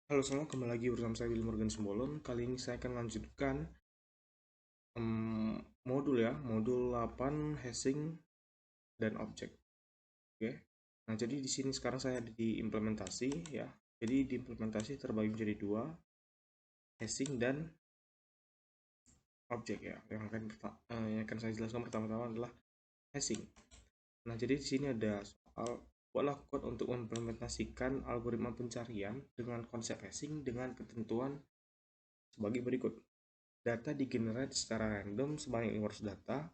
Halo semua, kembali lagi bersama saya Willy Morgan Simbolon. Kali ini saya akan lanjutkan modul ya, modul 8 hashing dan objek. Oke. Nah, jadi di sini sekarang saya ada di implementasi ya. Jadi di implementasi terbagi menjadi dua, hashing dan objek ya. Yang akan saya jelaskan pertama-tama adalah hashing. Nah, jadi di sini ada soal buatlah kode untuk mengimplementasikan algoritma pencarian dengan konsep hashing dengan ketentuan sebagai berikut. Data digenerate secara random sebanyak 500 data.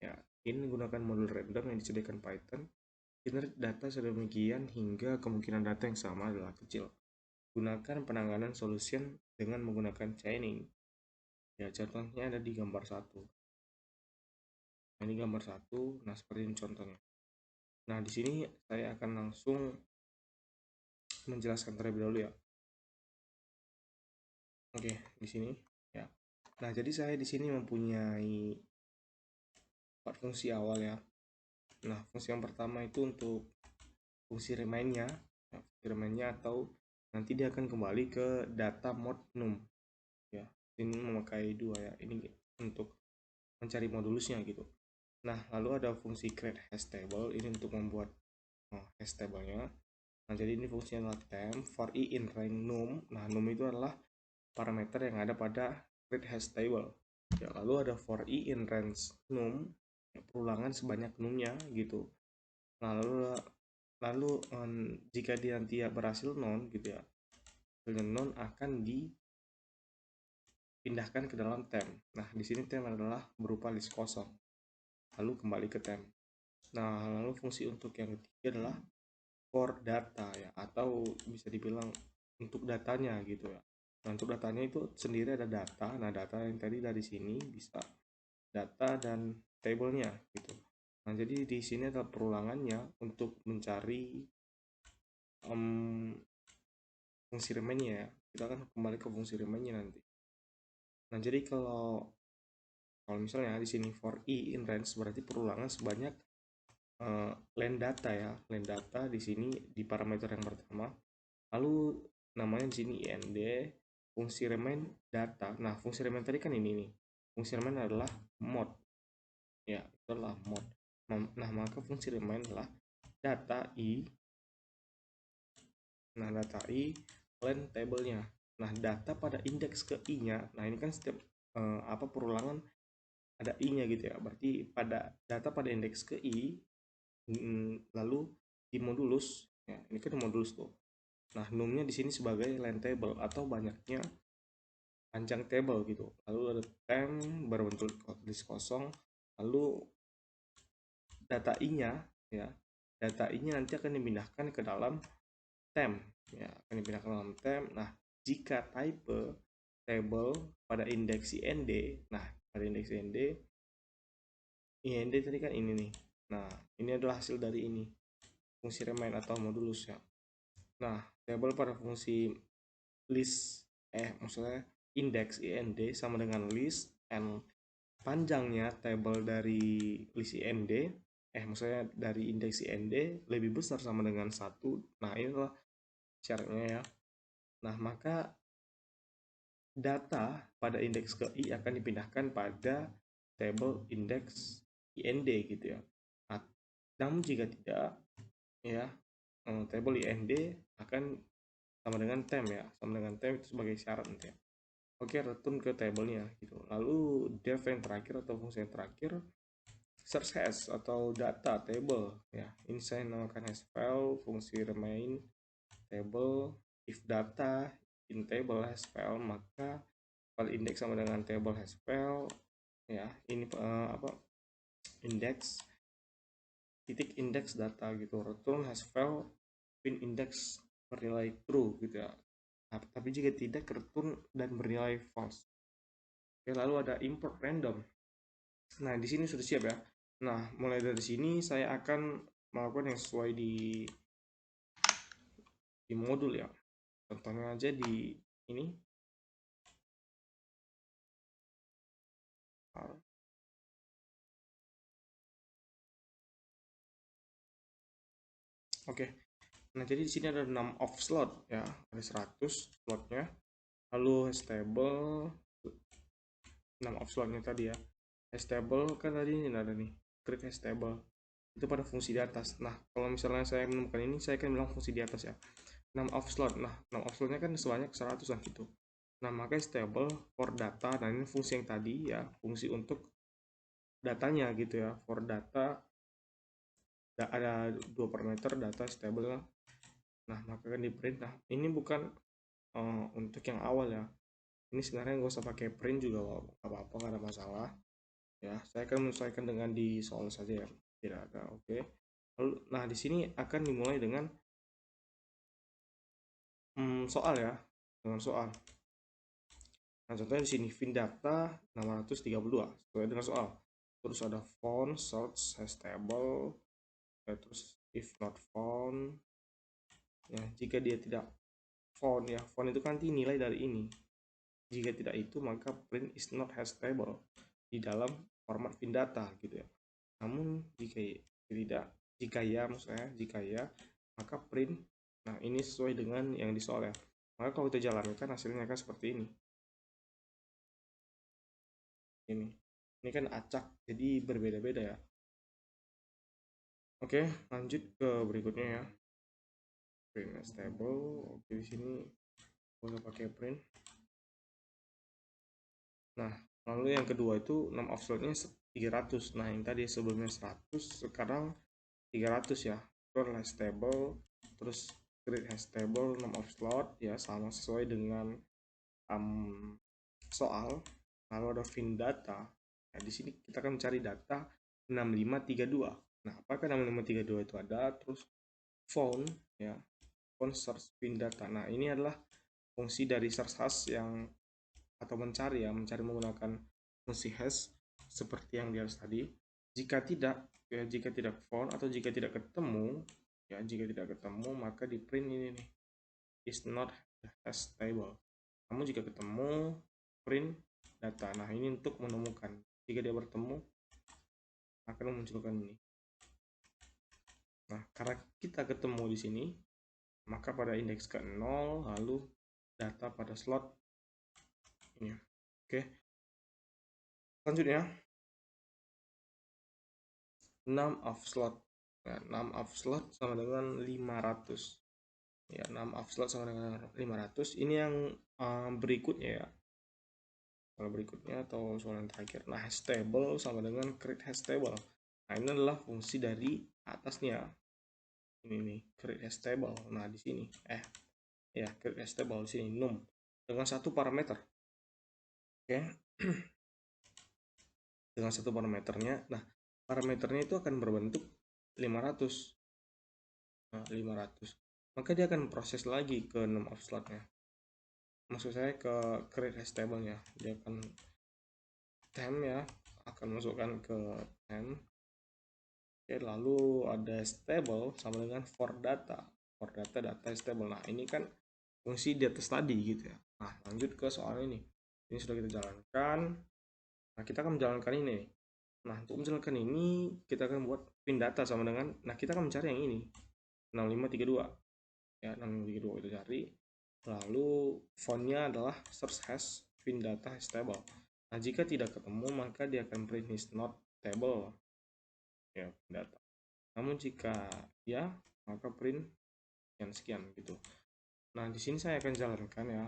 Ya, ini menggunakan modul random yang disediakan Python. Generate data sedemikian hingga kemungkinan data yang sama adalah kecil. Gunakan penanganan solution dengan menggunakan chaining. Ya, contohnya ada di gambar 1. Nah, ini gambar 1. Nah, seperti ini contohnya. Nah, di sini saya akan langsung menjelaskan terlebih dahulu ya. Oke, di sini ya. Nah, jadi saya di sini mempunyai 4 fungsi awal ya. Nah, fungsi yang pertama itu untuk fungsi remainnya, ya, fungsi remainnya atau nanti dia akan kembali ke data mode num ya. Ini memakai dua ya, ini untuk mencari modulusnya gitu. Nah, lalu ada fungsi create hash table, ini untuk membuat hash table-nya. Nah, jadi ini fungsinya adalah temp for i in rank num. Nah, num itu adalah parameter yang ada pada create hash table ya. Lalu ada for i in range num, ya, perulangan sebanyak numnya gitu. Nah, lalu jika dia nanti berhasil non gitu ya, hasilnya non akan dipindahkan ke dalam temp. Nah, di sini temp adalah berupa list kosong, lalu kembali ke temp. Nah, lalu fungsi untuk yang ketiga adalah for data ya, atau bisa dibilang untuk datanya gitu ya. Nah, untuk datanya itu sendiri ada data. Nah, data yang tadi dari sini bisa data dan tabelnya gitu. Nah, jadi di sini adalah perulangannya untuk mencari fungsi remainnya ya. Kita akan kembali ke fungsi remainnya nanti. Nah, jadi kalau kalau misalnya di sini for i in range berarti perulangan sebanyak len data ya. Len data di sini di parameter yang pertama. Lalu namanya di sini ind fungsi remain data. Nah, fungsi remain tadi kan ini nih. Fungsi remain adalah mod. Ya, itu adalah mod. Nah, maka fungsi remain adalah data i. Nah, data i len table-nya. Nah, data pada indeks ke i-nya. Nah, ini kan setiap perulangan ada i-nya gitu ya. Berarti pada data pada indeks ke i, lalu di modulus ya, ini kan modulus tuh. Nah, numnya di sini sebagai len table atau banyaknya panjang table gitu. Lalu ada temp berbentuk list kosong, lalu data i-nya ya. Data i-nya nanti akan dipindahkan ke dalam temp ya, akan dipindahkan ke dalam temp. Nah, jika type table pada indeks ind, nah pada indeks ind tadi kan ini nih. Nah, ini adalah hasil dari ini fungsi remain atau modulus ya. Nah, table pada fungsi list maksudnya indeks ind sama dengan list, and panjangnya table dari list ind maksudnya dari indeks ind lebih besar sama dengan 1. Nah, ini adalah syaratnya ya. Nah, maka data pada indeks ke i akan dipindahkan pada table indeks ind gitu ya. Nah, namun jika tidak ya, table ind akan sama dengan temp ya, sama dengan temp itu sebagai syarat nanti ya. Oke, return ke tabelnya gitu. Lalu def yang terakhir atau fungsi yang terakhir search hash atau data table ya. Ini saya namakan hash file, fungsi remain table. If data in table hash file, maka file index sama dengan table hash file ya. Ini index titik index data gitu. Return hash file pin index bernilai true gitu ya. Nah, tapi jika tidak, return dan bernilai false. Oke, lalu ada import random. Nah, di sini sudah siap ya. Nah, mulai dari sini saya akan melakukan yang sesuai di modul ya. Contohnya aja di ini. Oke. Nah, jadi di sini ada 6 off slot ya, ada 100 slotnya. Lalu stable 6 off slotnya tadi ya. Stable kan tadi ini ada nih, create stable. Itu pada fungsi di atas. Nah, kalau misalnya saya menemukan ini, saya akan bilang fungsi di atas ya. 6 off slot. Nah, 6 off slotnya kan sebanyak 100 lah gitu. Nah, maka stable for data. Nah, ini fungsi yang tadi ya, fungsi untuk datanya gitu ya. For data ada 2 parameter data stable. Nah, maka kan di print. Nah, ini bukan untuk yang awal ya. Ini sebenarnya nggak usah pakai print juga nggak apa-apa, nggak ada masalah ya. Saya akan menyesuaikan dengan di soal saja ya, tidak ada. Oke. Lalu, nah di sini akan dimulai dengan soal ya, dengan soal. Nah, contohnya di sini fin data 632 sesuai dengan soal. Terus ada font search has table ya, terus if not found ya, jika dia tidak found ya, found itu kan nilai dari ini. Jika tidak itu, maka print is not has table di dalam format fin data gitu ya. Namun jika tidak, jika ya maksudnya, jika ya, maka print. Nah, ini sesuai dengan yang di soal ya. Maka kalau kita jalankan hasilnya kan seperti ini. Ini kan acak, jadi berbeda-beda ya. Oke, lanjut ke berikutnya ya. Print as table. Oke, di sini boleh pakai print. Nah, lalu yang kedua itu 6 offloadnya 300. Nah, yang tadi sebelumnya 100, sekarang 300 ya. Terus has table, terus create has table 6 offload ya, sama sesuai dengan soal. Lalu ada fin data. Nah, di sini kita akan mencari data 6532. Nah, apakah 6532 itu ada? Terus found ya, found search fin data. Nah, ini adalah fungsi dari search hash yang atau mencari ya, mencari menggunakan fungsi hash seperti yang di atas tadi. Jika tidak ya, jika tidak found atau jika tidak ketemu ya, jika tidak ketemu maka di print ini nih, is not hash table. Namun jika ketemu, print data. Nah, ini untuk menemukan. Jika dia bertemu akan memunculkan ini. Nah, karena kita ketemu di sini, maka pada indeks ke 0 lalu data pada slot ini. Oke. Selanjutnya 6 off slot. Ya, 6 off slot sama dengan 500. Ya, 6 off slot sama dengan 500. Ini yang berikutnya ya. Soal berikutnya atau soal yang terakhir. Nah, hash table sama dengan create hash table. Nah, ini adalah fungsi dari atasnya. Ini nih, create hash table. Nah, di sini ya, create hash table di sini num dengan satu parameter. Oke. Dengan satu parameternya. Nah, parameternya itu akan berbentuk 500. Nah, 500. Maka dia akan proses lagi ke num of slotnya. Maksud saya ke create hash table-nya. Dia akan temp ya, akan masukkan ke temp. Oke, lalu ada stable sama dengan for data. For data stable. Nah, ini kan fungsi di atas tadi gitu ya. Nah, lanjut ke soal ini. Ini sudah kita jalankan. Nah, kita akan menjalankan ini. Nah, untuk menjalankan ini kita akan buat pin data sama dengan, nah kita akan mencari yang ini 6532 ya, 6532 itu cari. Lalu fontnya adalah search hash pin data hash table. Nah, jika tidak ketemu maka dia akan print is not table ya, pin data. Namun jika ya, maka print sekian gitu. Nah, di sini saya akan jalankan ya.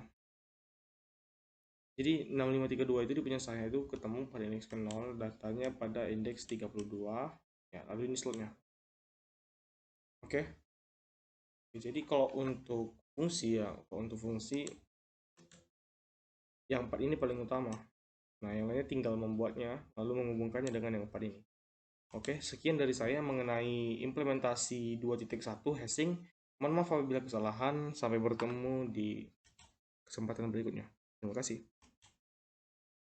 Jadi 6532 itu di punya saya itu ketemu pada indeks ke 0, datanya pada indeks 32 ya, lalu ini slotnya. Oke. Jadi kalau untuk fungsi ya, kalau untuk fungsi yang 4 ini paling utama. Nah, yang lainnya tinggal membuatnya lalu menghubungkannya dengan yang 4 ini. Oke, sekian dari saya mengenai implementasi 2.1 hashing. Mohon maaf apabila kesalahan. Sampai bertemu di kesempatan berikutnya. Terima kasih.